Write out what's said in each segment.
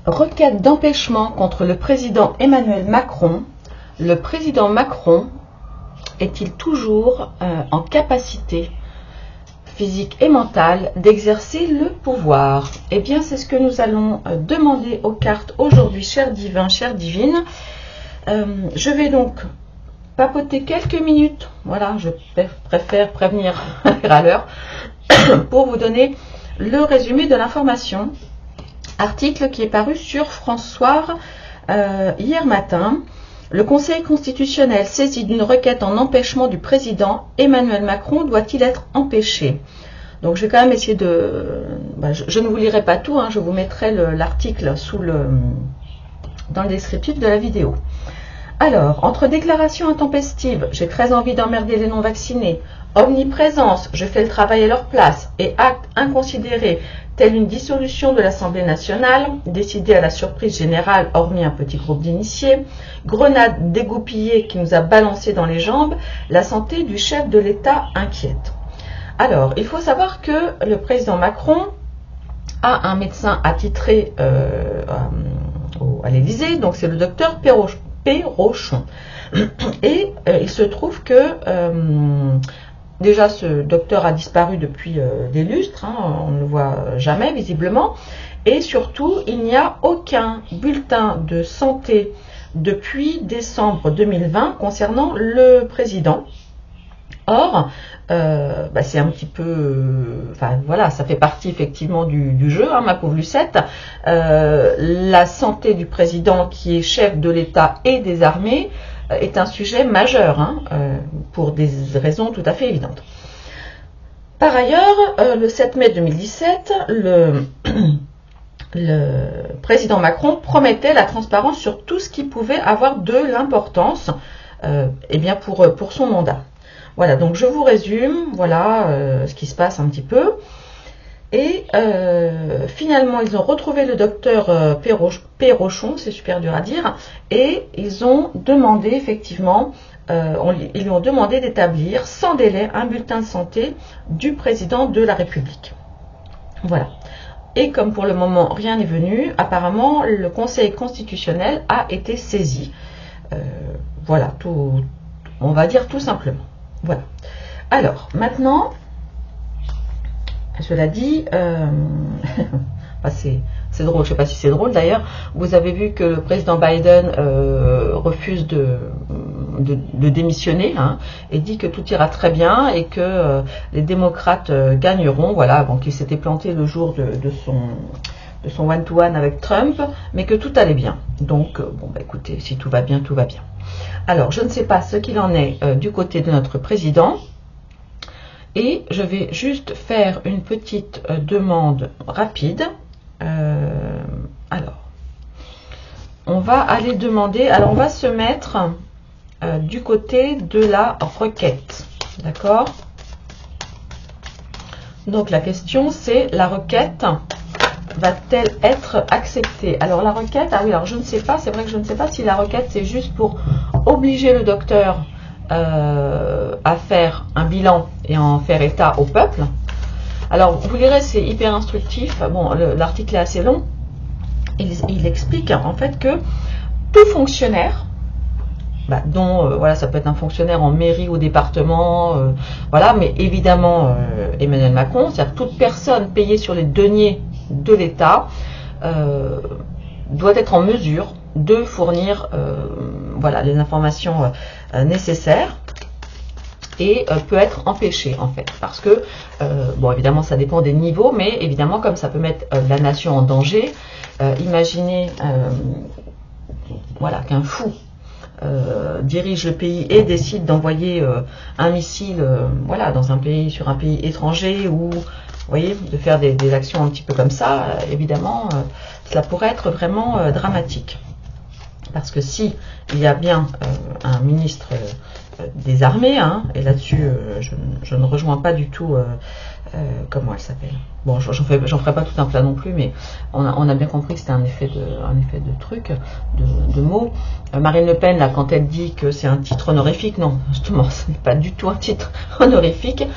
Requête d'empêchement contre le président Emmanuel Macron. Le président Macron est-il toujours en capacité physique et mentale d'exercer le pouvoir? Eh bien, c'est ce que nous allons demander aux cartes aujourd'hui, chers divins, chères divines. Je vais donc papoter quelques minutes. Voilà, je préfère prévenir à l'heure pour vous donner le résumé de l'information. Article qui est paru sur François hier matin. Le Conseil constitutionnel saisi d'une requête en empêchement du président Emmanuel Macron doit-il être empêché? Donc je vais quand même essayer de... je ne vous lirai pas tout, je vous mettrai l'article dans le descriptif de la vidéo. Alors, entre déclarations intempestives, j'ai très envie d'emmerder les non-vaccinés, omniprésence, je fais le travail à leur place, et actes inconsidérés, telle une dissolution de l'Assemblée nationale, décidée à la surprise générale, hormis un petit groupe d'initiés, grenade dégoupillée qui nous a balancé dans les jambes, la santé du chef de l'État inquiète. Alors, il faut savoir que le président Macron a un médecin attitré à l'Élysée, donc c'est le docteur Perrochon. Et il se trouve que déjà ce docteur a disparu depuis des lustres, on ne le voit jamais visiblement, et surtout il n'y a aucun bulletin de santé depuis décembre 2020 concernant le président. Or, c'est un petit peu, voilà, ça fait partie effectivement du jeu, ma pauvre Lucette. La santé du président qui est chef de l'État et des armées est un sujet majeur, pour des raisons tout à fait évidentes. Par ailleurs, le 7 mai 2017, le président Macron promettait la transparence sur tout ce qui pouvait avoir de l'importance pour son mandat. Voilà, donc je vous résume, voilà ce qui se passe un petit peu. Et finalement, ils ont retrouvé le docteur Perrochon, c'est super dur à dire, et ils ont demandé effectivement, ils lui ont demandé d'établir sans délai un bulletin de santé du président de la République. Voilà. Et comme pour le moment rien n'est venu, apparemment le Conseil constitutionnel a été saisi. Voilà, on va dire tout simplement. Voilà. Alors, maintenant, cela dit, c'est drôle, je ne sais pas si c'est drôle d'ailleurs, vous avez vu que le président Biden refuse de démissionner, et dit que tout ira très bien et que les démocrates gagneront, voilà, donc il s'était planté le jour de son one-to-one avec Trump, mais que tout allait bien. Donc, écoutez, si tout va bien, tout va bien. Alors, je ne sais pas ce qu'il en est du côté de notre président. Et je vais juste faire une petite demande rapide. Alors, on va aller demander... Alors, on va se mettre du côté de la requête. D'accord? Donc, la question, c'est la requête va-t-elle être acceptée? Alors, la requête... Ah oui, alors je ne sais pas. C'est vrai que je ne sais pas si la requête, c'est juste pour obliger le docteur à faire un bilan et en faire état au peuple. Alors vous lirez, c'est hyper instructif. Bon, l'article est assez long. Il explique en fait que tout fonctionnaire, dont voilà, ça peut être un fonctionnaire en mairie ou département, voilà, mais évidemment Emmanuel Macron, c'est-à-dire toute personne payée sur les deniers de l'État doit être en mesure de fournir voilà, les informations nécessaires et peut être empêché en fait, parce que bon, évidemment ça dépend des niveaux, mais évidemment comme ça peut mettre la nation en danger, imaginez voilà, qu'un fou dirige le pays et décide d'envoyer un missile voilà, dans un pays, sur un pays étranger, ou vous voyez, de faire des actions un petit peu comme ça, évidemment cela pourrait être vraiment dramatique. Parce que si il y a bien un ministre des armées, et là-dessus je ne rejoins pas du tout comment elle s'appelle. Bon, j'en ferai pas tout un plat non plus, mais on a bien compris que c'était un effet de truc, de mots. Marine Le Pen, là, quand elle dit que c'est un titre honorifique, non, justement, ce n'est pas du tout un titre honorifique.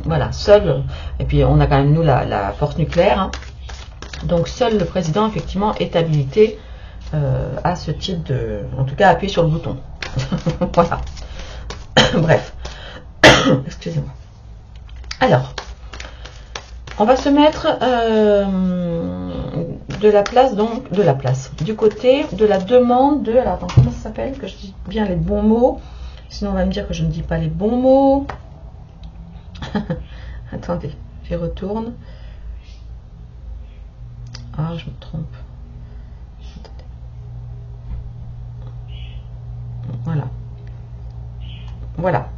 Voilà, seul. Et puis on a quand même nous la force nucléaire. Donc seul le président effectivement est habilité à ce type de... En tout cas appuyer sur le bouton. Voilà. Bref. Excusez-moi. Alors, on va se mettre du côté de la demande de... Alors attends, comment ça s'appelle? Que je dis bien les bons mots. Sinon on va me dire que je ne dis pas les bons mots. Attendez, j'y retourne. Ah, je me trompe. Attendez. Voilà. Voilà.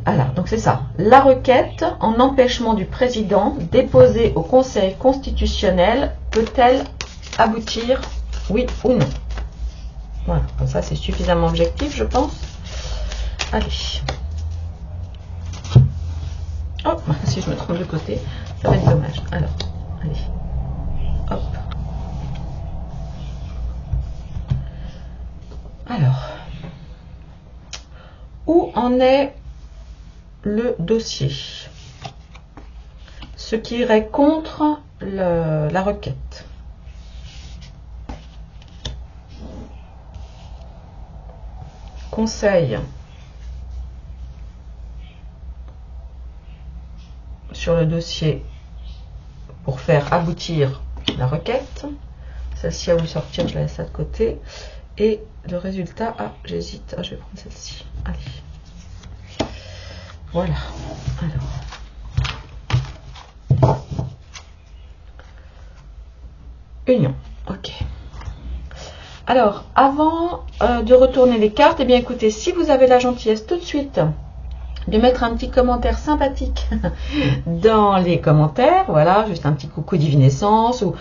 Alors, donc c'est ça. La requête en empêchement du président déposée au Conseil constitutionnel peut-elle aboutir, oui ou non? Voilà, comme ça c'est suffisamment objectif, je pense. Allez. Oh, si je me trompe de côté, ça va être dommage. Alors, allez. Hop. Alors, où en est le dossier? Ce qui irait contre la requête. Conseil sur le dossier pour faire aboutir la requête. Celle-ci à vous sortir, je la laisse ça de côté. Et le résultat, ah j'hésite, ah, je vais prendre celle-ci. Allez. Voilà. Alors. Union. Ok. Alors, avant de retourner les cartes, eh bien écoutez, si vous avez la gentillesse tout de suite de mettre un petit commentaire sympathique dans les commentaires, voilà, juste un petit coucou divinescence, ou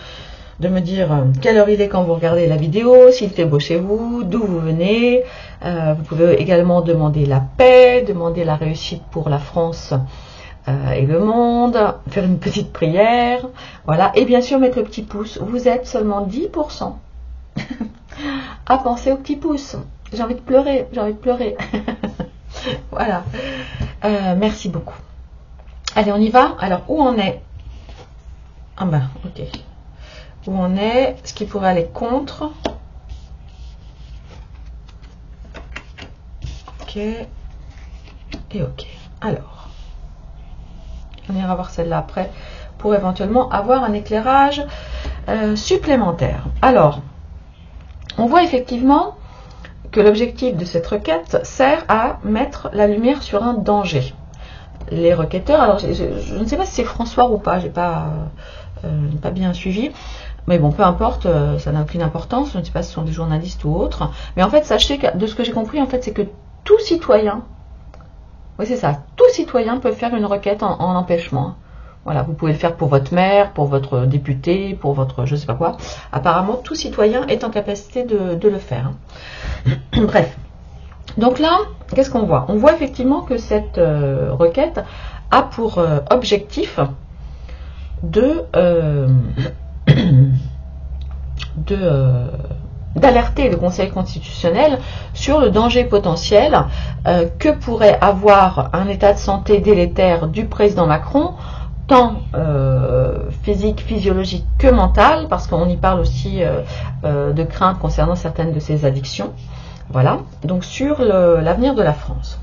de me dire quelle heure il est quand vous regardez la vidéo, s'il fait beau chez vous, d'où vous venez. Vous pouvez également demander la paix, demander la réussite pour la France et le monde, faire une petite prière, voilà, et bien sûr mettre le petit pouce. Vous êtes seulement 10% à penser au petit pouce. J'ai envie de pleurer, j'ai envie de pleurer. Voilà. Merci beaucoup. Allez, on y va. Alors, où on est? Ah ben, ok. Où on est? Ce qui pourrait aller contre. Ok. Et ok. Alors, on ira voir celle-là après pour éventuellement avoir un éclairage supplémentaire. Alors, on voit effectivement que l'objectif de cette requête sert à mettre la lumière sur un danger. Les requêteurs, alors je ne sais pas si c'est François ou pas, j'ai pas bien suivi, mais bon, peu importe, ça n'a aucune importance, je ne sais pas si ce sont des journalistes ou autres, mais en fait, sachez que de ce que j'ai compris, en fait, c'est que tout citoyen, oui c'est ça, tout citoyen peut faire une requête en empêchement. Voilà, vous pouvez le faire pour votre maire, pour votre député, pour votre je sais pas quoi. Apparemment, tout citoyen est en capacité de le faire. Bref. Donc là, qu'est-ce qu'on voit? On voit effectivement que cette requête a pour objectif d'alerter le Conseil constitutionnel sur le danger potentiel que pourrait avoir un état de santé délétère du président Macron, tant physique, physiologique que mental, parce qu'on y parle aussi de craintes concernant certaines de ses addictions. Voilà, donc sur l'avenir de la France.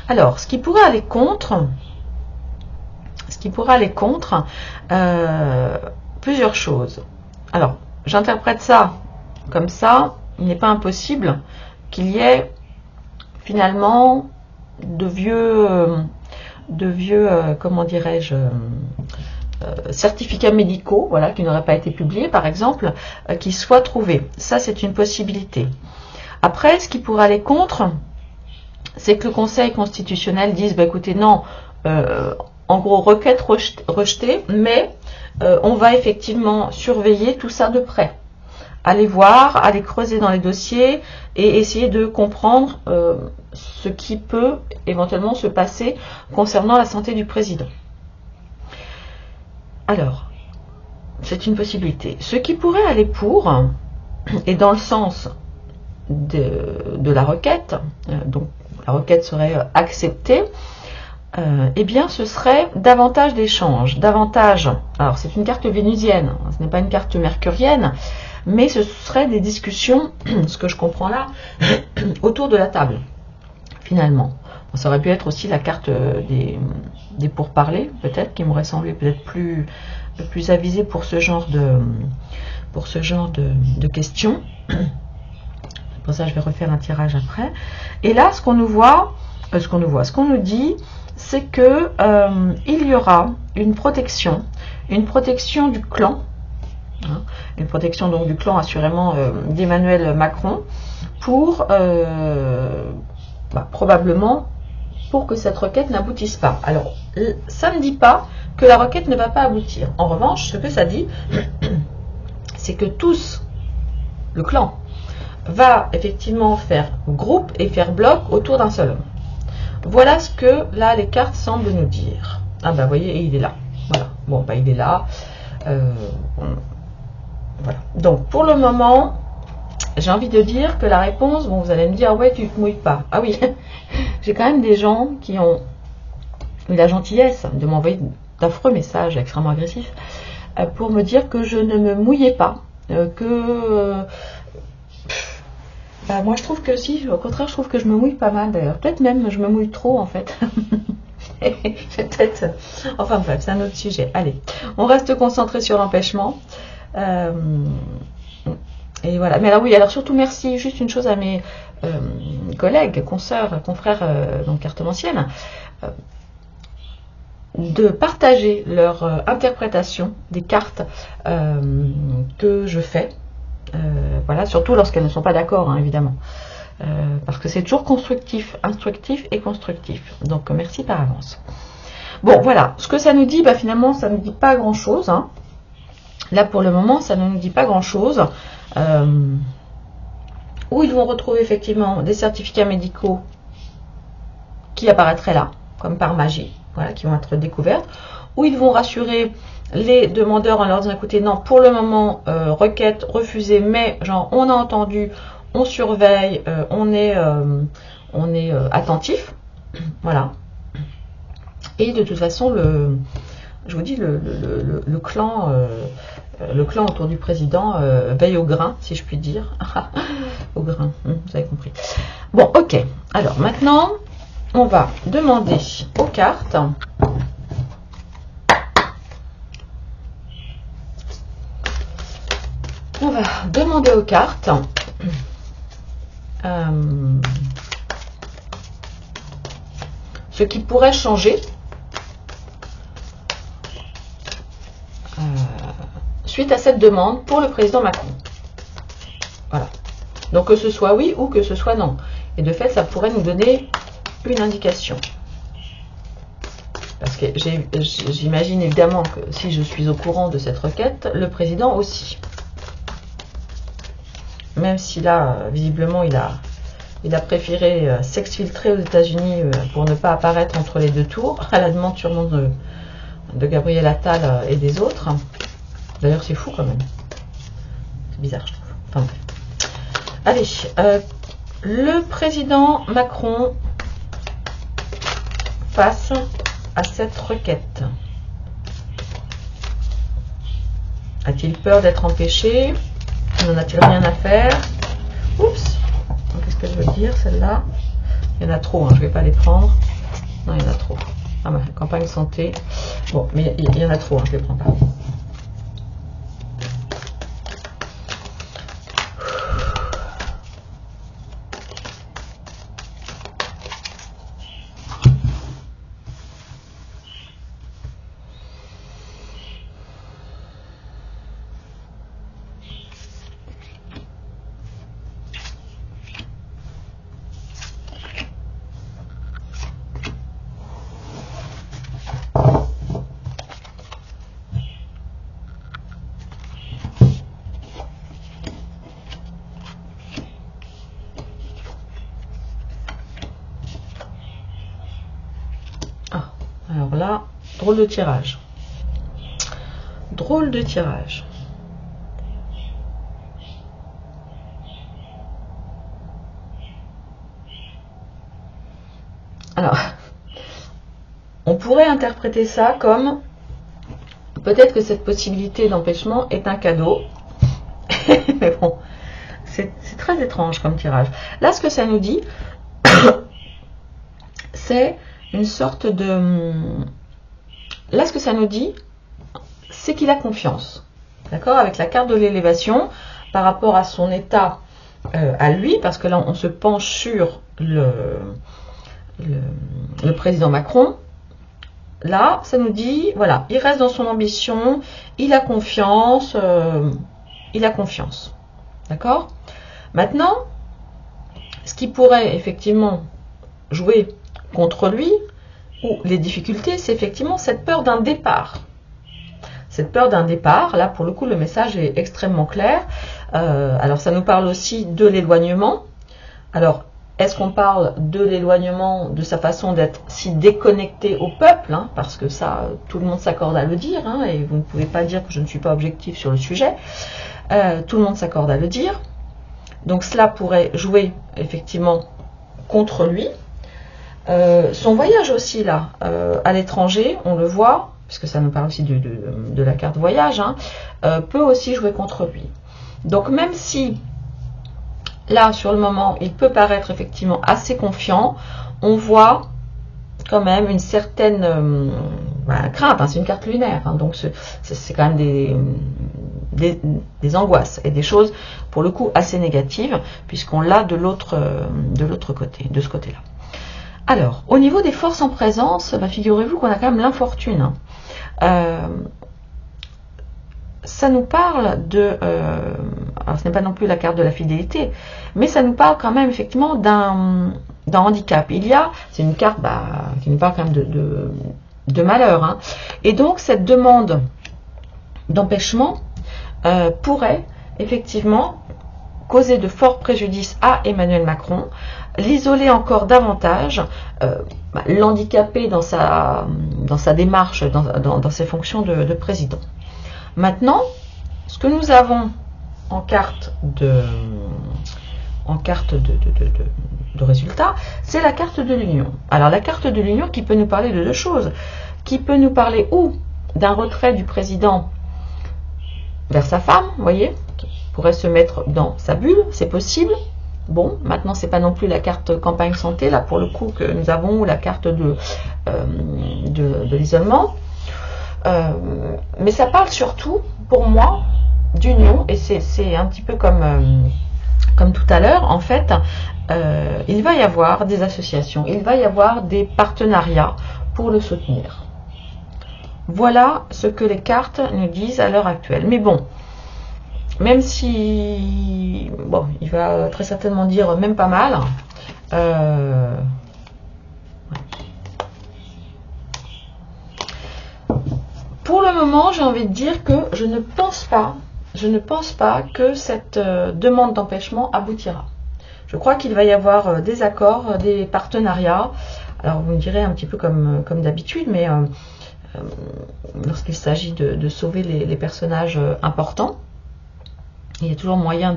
Alors, ce qui pourrait aller contre, plusieurs choses. Alors, j'interprète ça comme ça, il n'est pas impossible qu'il y ait finalement de vieux comment dirais-je, certificats médicaux, voilà, qui n'auraient pas été publiés, par exemple, qui soient trouvés. Ça, c'est une possibilité. Après, ce qui pourrait aller contre, c'est que le Conseil constitutionnel dise, bah, écoutez, non, en gros, requête rejetée, mais on va effectivement surveiller tout ça de près. Aller voir, aller creuser dans les dossiers et essayer de comprendre ce qui peut éventuellement se passer concernant la santé du président. Alors, c'est une possibilité. Ce qui pourrait aller pour, et dans le sens de la requête, donc la requête serait acceptée, eh bien ce serait davantage d'échanges, davantage, alors c'est une carte vénusienne, ce n'est pas une carte mercurienne, mais ce serait des discussions, ce que je comprends là, autour de la table, finalement. Ça aurait pu être aussi la carte des pourparlers, peut-être, qui m'aurait semblé peut-être plus avisée pour ce genre de questions. Pour ça, je vais refaire un tirage après. Et là, ce qu'on nous dit, c'est que il y aura une protection du clan, hein, une protection donc du clan assurément d'Emmanuel Macron pour probablement pour que cette requête n'aboutisse pas. Alors, ça ne dit pas que la requête ne va pas aboutir. En revanche, ce que ça dit, c'est que le clan, va effectivement faire groupe et faire bloc autour d'un seul homme. Voilà ce que là les cartes semblent nous dire. Ah bah vous voyez, il est là. Voilà. Bon bah il est là. Voilà. Donc pour le moment, j'ai envie de dire que la réponse, bon vous allez me dire ah ouais tu te mouilles pas. Ah oui, j'ai quand même des gens qui ont eu la gentillesse de m'envoyer d'affreux messages extrêmement agressifs pour me dire que je ne me mouillais pas, bah, moi je trouve que si, au contraire je trouve que je me mouille pas mal d'ailleurs, peut-être même je me mouille trop en fait. Peut-être, enfin bref c'est un autre sujet. Allez, on reste concentré sur l'empêchement. Et voilà, mais alors oui, alors surtout merci, juste une chose à mes collègues, consoeurs, confrères donc cartomanciennes, de partager leur interprétation des cartes que je fais. Voilà, surtout lorsqu'elles ne sont pas d'accord, hein, évidemment. Parce que c'est toujours constructif, instructif et constructif. Donc merci par avance. Bon, voilà, ce que ça nous dit, bah, finalement, ça ne nous dit pas grand-chose. Hein. Là, pour le moment, ça ne nous dit pas grand-chose. Où ils vont retrouver effectivement des certificats médicaux qui apparaîtraient là, comme par magie, voilà, qui vont être découvertes. Où ils vont rassurer les demandeurs en leur disant écoutez, non, pour le moment, requête refusée, mais genre on a entendu, on surveille, on est attentif. Voilà. Et de toute façon, je vous dis, le clan autour du président veille au grain, si je puis dire. Au grain, vous avez compris. Bon, ok. Alors maintenant, on va demander aux cartes. On va demander aux cartes ce qui pourrait changer suite à cette demande pour le président Macron. Voilà. Donc que ce soit oui ou que ce soit non. Et de fait, ça pourrait nous donner une indication. Parce que j'imagine évidemment que si je suis au courant de cette requête, le président aussi. Même si là, visiblement, il a préféré s'exfiltrer aux États-Unis pour ne pas apparaître entre les deux tours, à la demande sûrement de Gabriel Attal et des autres. D'ailleurs, c'est fou quand même. C'est bizarre, je trouve. Enfin bref. Allez, le président Macron face à cette requête. A-t-il peur d'être empêché? N'en a-t-il rien à faire? Oups! Qu'est-ce que je veux dire, celle-là? Il y en a trop, hein, je ne vais pas les prendre. Non, il y en a trop. Ah bah, campagne santé. Bon, mais il y en a trop, hein, je ne les prends pas. Alors là, drôle de tirage. Drôle de tirage. Alors, on pourrait interpréter ça comme peut-être que cette possibilité d'empêchement est un cadeau. Mais bon, c'est très étrange comme tirage. Là, ce que ça nous dit, c'est une sorte de... Là, ce que ça nous dit, c'est qu'il a confiance. D'accord? Avec la carte de l'élévation, par rapport à son état à lui, parce que là, on se penche sur le président Macron. Là, ça nous dit, voilà, il reste dans son ambition, il a confiance, D'accord? Maintenant, ce qui pourrait effectivement jouer contre lui, ou les difficultés, c'est effectivement cette peur d'un départ. Cette peur d'un départ, là pour le coup le message est extrêmement clair. Alors ça nous parle aussi de l'éloignement. Alors est-ce qu'on parle de l'éloignement, de sa façon d'être si déconnecté au peuple, hein, parce que ça tout le monde s'accorde à le dire, hein, et vous ne pouvez pas dire que je ne suis pas objectif sur le sujet. Tout le monde s'accorde à le dire. Donc cela pourrait jouer effectivement contre lui. Son voyage aussi là, à l'étranger, on le voit, puisque ça nous parle aussi de la carte voyage, hein, peut aussi jouer contre lui. Donc même si là sur le moment il peut paraître effectivement assez confiant, on voit quand même une certaine crainte, hein, c'est une carte lunaire, hein, donc c'est quand même des angoisses et des choses pour le coup assez négatives, puisqu'on l'a de l'autre côté, de ce côté-là. Alors, au niveau des forces en présence, figurez-vous qu'on a quand même l'infortune. Ça nous parle de... alors ce n'est pas non plus la carte de la fidélité, mais ça nous parle quand même effectivement d'un handicap. C'est une carte qui nous parle quand même de malheur. Hein. Et donc cette demande d'empêchement pourrait effectivement causer de forts préjudices à Emmanuel Macron, l'isoler encore davantage, l'handicaper dans sa démarche, dans ses fonctions de président. Maintenant, ce que nous avons en carte de résultat, c'est la carte de l'union. Alors la carte de l'union qui peut nous parler de deux choses, qui peut nous parler ou d'un retrait du président vers sa femme, vous voyez, qui pourrait se mettre dans sa bulle, c'est possible. Bon, maintenant c'est pas non plus la carte campagne santé là pour le coup que nous avons, ou la carte de l'isolement, mais ça parle surtout pour moi d'union, et c'est un petit peu comme tout à l'heure. En fait, il va y avoir des associations, il va y avoir des partenariats pour le soutenir. Voilà ce que les cartes nous disent à l'heure actuelle. Mais bon, même si, bon, il va très certainement dire même pas mal. Pour le moment, j'ai envie de dire que je ne pense pas que cette demande d'empêchement aboutira. Je crois qu'il va y avoir des accords, des partenariats. Alors vous me direz un petit peu comme d'habitude, mais lorsqu'il s'agit de sauver les personnages importants, il y a toujours moyen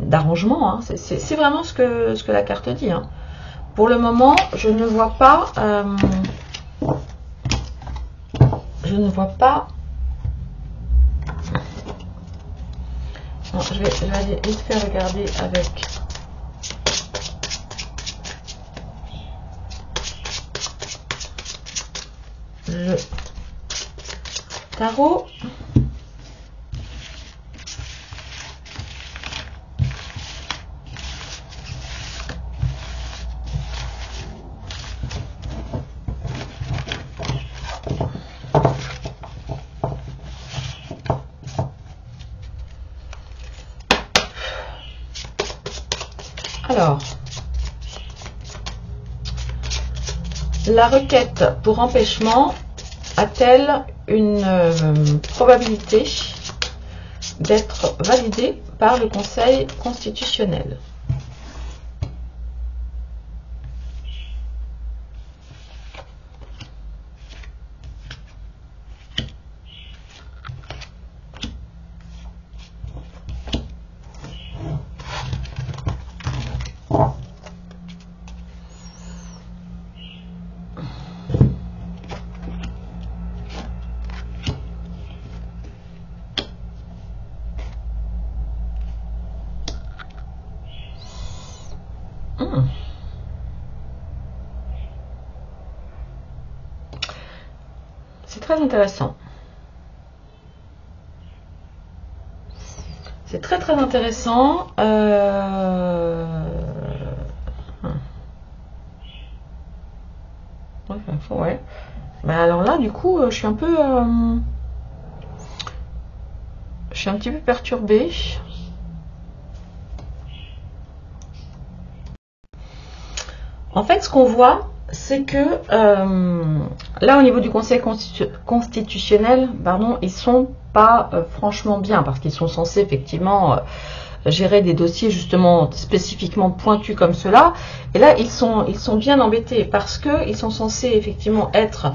d'arrangement. Hein. C'est vraiment ce que la carte dit. Hein. Pour le moment, je ne vois pas. Non, je vais aller vite faire regarder avec. Le tarot. Alors, la requête pour empêchement a-t-elle une probabilité d'être validée par le Conseil constitutionnel? C'est très intéressant. C'est très très intéressant. Ouais. Mais alors là, du coup, je suis un peu... je suis un petit peu perturbée. En fait, ce qu'on voit, c'est que là, au niveau du Conseil constitutionnel, pardon, ils sont pas franchement bien, parce qu'ils sont censés effectivement gérer des dossiers justement spécifiquement pointus comme cela. Et là, ils sont bien embêtés, parce que ils sont censés effectivement être...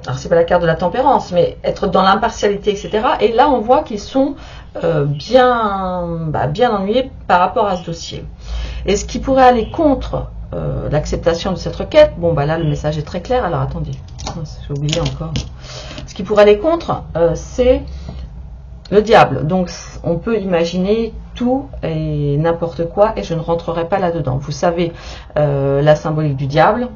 alors c'est pas la carte de la tempérance, mais être dans l'impartialité, etc. Et là, on voit qu'ils sont bien ennuyés par rapport à ce dossier. Et ce qui pourrait aller contre l'acceptation de cette requête, bon bah là le message est très clair. Alors attendez, j'ai oublié encore. Ce qui pourrait aller contre, c'est le diable. Donc on peut imaginer tout et n'importe quoi, et je ne rentrerai pas là-dedans. Vous savez la symbolique du diable.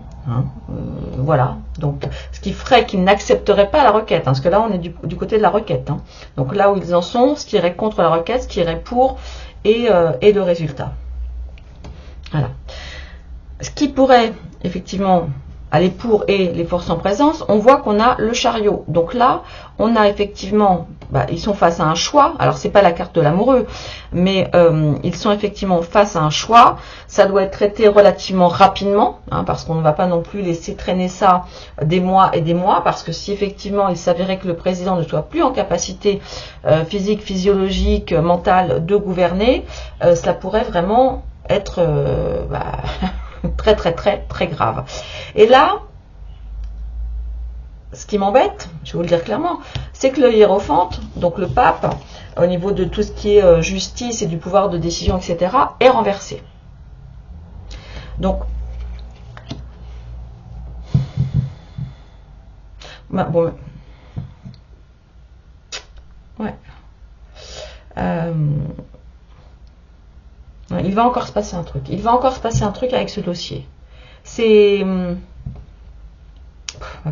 Voilà, donc ce qui ferait qu'ils n'accepteraient pas la requête, parce que là on est du côté de la requête. Donc là où ils en sont, ce qui irait contre la requête, ce qui irait pour, et le résultat. Voilà. Ce qui pourrait effectivement aller pour et les forces en présence, on voit qu'on a le chariot. Donc là, on a effectivement, ils sont face à un choix. Alors c'est pas la carte de l'amoureux, mais ils sont effectivement face à un choix. Ça doit être traité relativement rapidement, parce qu'on ne va pas non plus laisser traîner ça des mois et des mois, parce que si effectivement il s'avérait que le président ne soit plus en capacité physique, physiologique, mentale de gouverner, ça pourrait vraiment être très très très très grave. Et là, ce qui m'embête, je vais vous le dire clairement, c'est que le hiérophante, donc le pape, au niveau de tout ce qui est justice et du pouvoir de décision, etc., est renversé. Donc, bon, ouais. Il va encore se passer un truc. Il va encore se passer un truc avec ce dossier. C'est...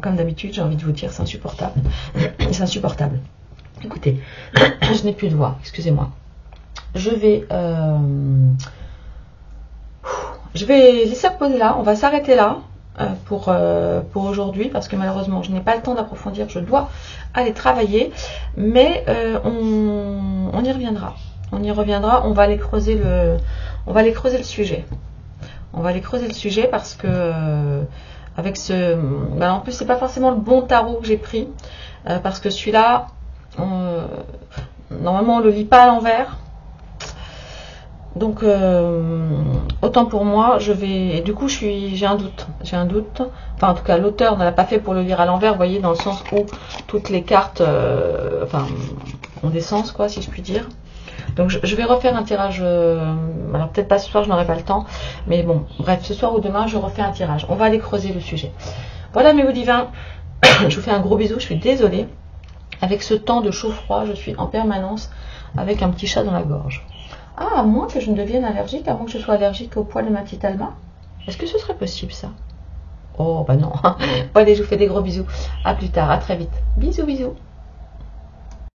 comme d'habitude, j'ai envie de vous dire, c'est insupportable. C'est insupportable. Écoutez, je n'ai plus de voix, excusez-moi. Je vais laisser reposer là. On va s'arrêter là pour aujourd'hui, parce que malheureusement, je n'ai pas le temps d'approfondir. Je dois aller travailler. Mais on y reviendra. On y reviendra, on va aller creuser le sujet. On va aller creuser le sujet parce que avec ce... en plus, c'est pas forcément le bon tarot que j'ai pris, parce que celui-là, normalement, on le lit pas à l'envers. Donc, autant pour moi, et du coup, j'ai un doute. Enfin, en tout cas, l'auteur ne l'a pas fait pour le lire à l'envers, vous voyez, dans le sens où toutes les cartes ont des sens, quoi, si je puis dire. Donc je vais refaire un tirage, alors peut-être pas ce soir, je n'aurai pas le temps, mais bon, bref, ce soir ou demain, je refais un tirage. On va aller creuser le sujet. Voilà mes hauts divins, je vous fais un gros bisou, je suis désolée. Avec ce temps de chaud-froid, je suis en permanence avec un petit chat dans la gorge. Ah, à moins que je ne devienne allergique, à moins que je sois allergique au poil de ma petite Alma. Est-ce que ce serait possible ça? Oh, bah non. Bon, allez, je vous fais des gros bisous. À plus tard, à très vite. Bisous, bisous.